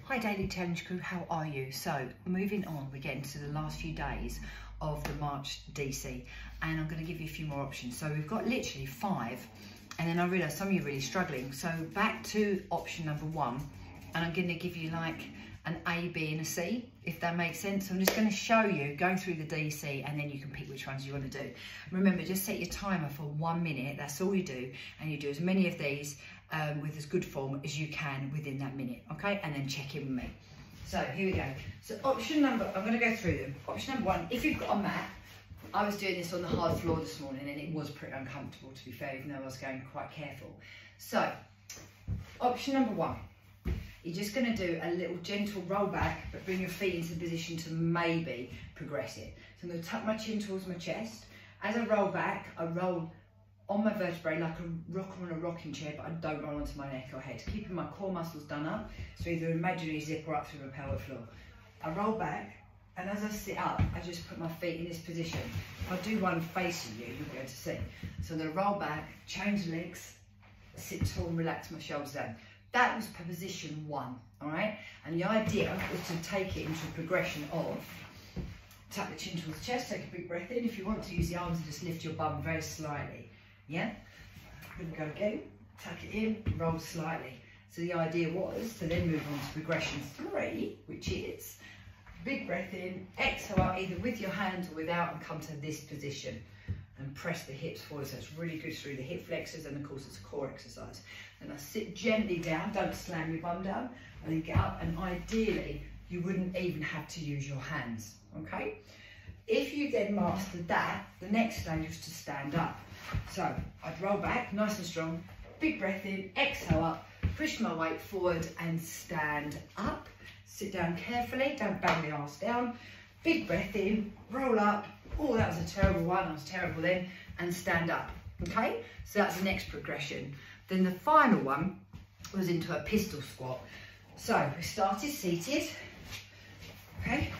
Hi Daily Challenge crew, how are you? So moving on, we're getting to the last few days of the March DC and I'm going to give you a few more options. So we've got literally 5 and then I realised some of you are really struggling. So back to option number 1 and I'm going to give you like an A, B and a C, if that makes sense. So I'm just going to show you, go through the DC and then you can pick which ones you want to do. Remember, just set your timer for 1 minute, that's all you do, and you do as many of these with as good form as you can within that minute, okay? And then check in with me. So here we go. So option number, I'm going to go through them. Option number 1, if you've got a mat, I was doing this on the hard floor this morning and it was pretty uncomfortable, to be fair, even though I was going quite careful. So option number 1, you're just going to do a little gentle roll back, but bring your feet into the position to maybe progress it. So I'm going to tuck my chin towards my chest. As I roll back, I roll on my vertebrae like a rocker on a rocking chair, but I don't roll onto my neck or head, keeping my core muscles done up, so either imaginary zip or up through my pelvic floor. I roll back, and as I sit up, I just put my feet in this position. If I do one facing you, you'll be able to see. So I'm going to roll back, change legs, sit tall and relax my shoulders down. That was position 1, all right? And the idea was to take it into a progression of tuck the chin towards the chest, take a big breath in. If you want to use the arms, just lift your bum very slightly, yeah? Here we go again, tuck it in, roll slightly. So the idea was to then move on to progression 3, which is big breath in, exhale out either with your hands or without and come to this position. And press the hips forward, so it's really good through the hip flexors, and of course it's a core exercise. And I sit gently down, don't slam your bum down, and then get up, and ideally you wouldn't even have to use your hands, okay? If you then mastered that, the next stage was to stand up. So I'd roll back, nice and strong, big breath in, exhale up, push my weight forward and stand up. Sit down carefully, don't bang the arse down, big breath in, roll up. Oh, that was a terrible one, I was terrible then, and stand up, okay? So that's the next progression. Then the final one was into a pistol squat. So we started seated, okay?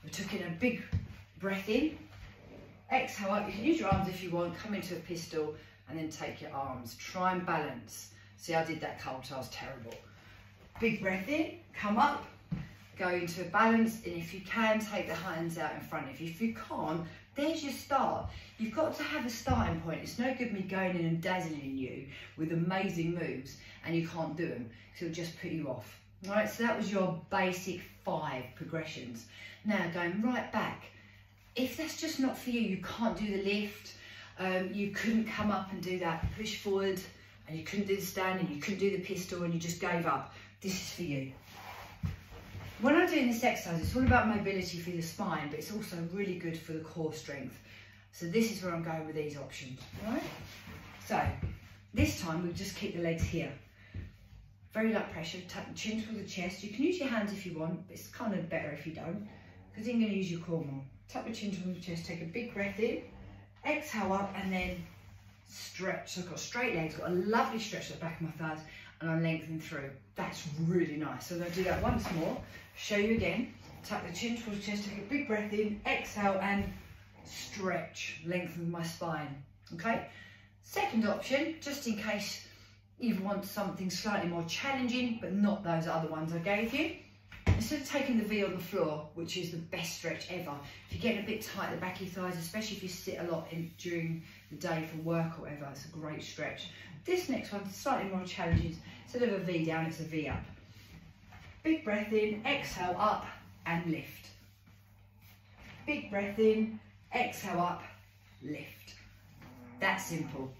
We took in a big breath in, exhale up. You can use your arms if you want, come into a pistol, and then take your arms. Try and balance. See, I did that cold, so I was terrible. Big breath in, come up, go into a balance, and if you can, take the hands out in front of you. If you can't, there's your start. You've got to have a starting point. It's no good me going in and dazzling you with amazing moves and you can't do them, because it'll just put you off. All right, so that was your basic 5 progressions. Now going right back, if that's just not for you, you can't do the lift, you couldn't come up and do that push forward, and you couldn't do the stand, and you couldn't do the pistol, and you just gave up, this is for you. When I'm doing this exercise, it's all about mobility for the spine, but it's also really good for the core strength. So this is where I'm going with these options, right? So this time we'll just keep the legs here. Very light pressure, tuck the chin towards the chest. You can use your hands if you want, but it's kind of better if you don't, because then you're going to use your core more. Tuck the chin towards the chest, take a big breath in, exhale up, and then stretch. So I've got straight legs, got a lovely stretch at the back of my thighs, and I lengthen through. That's really nice. So I'm going to do that once more, show you again. Tuck the chin towards the chest, take a big breath in, exhale and stretch, lengthen my spine, okay? Second option, just in case you want something slightly more challenging, but not those other ones I gave you. Instead of taking the V on the floor, which is the best stretch ever, if you're getting a bit tight at the back of your thighs, especially if you sit a lot during the day for work or whatever, it's a great stretch. This next one's slightly more challenging. Instead of a V down, it's a V up. Big breath in, exhale up and lift. Big breath in, exhale up, lift. That simple.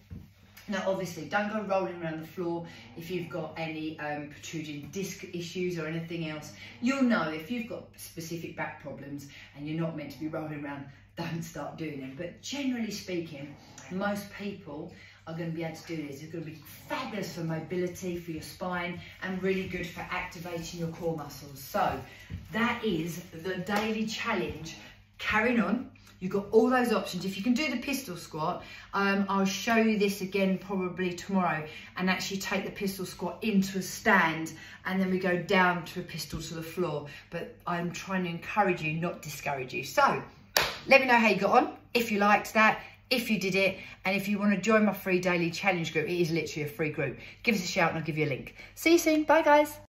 Now obviously don't go rolling around the floor if you've got any protruding disc issues or anything else. You'll know if you've got specific back problems and you're not meant to be rolling around, don't start doing them. But generally speaking, most people are going to be able to do this. It's going to be fabulous for mobility, for your spine, and really good for activating your core muscles. So that is the daily challenge. Carrying on. You've got all those options. If you can do the pistol squat, I'll show you this again probably tomorrow, and actually take the pistol squat into a stand, and then we go down to a pistol to the floor. But I'm trying to encourage you, not discourage you. So let me know how you got on, if you liked that, if you did it, and if you want to join my free daily challenge group. It is literally a free group. Give us a shout and I'll give you a link. See you soon. Bye guys.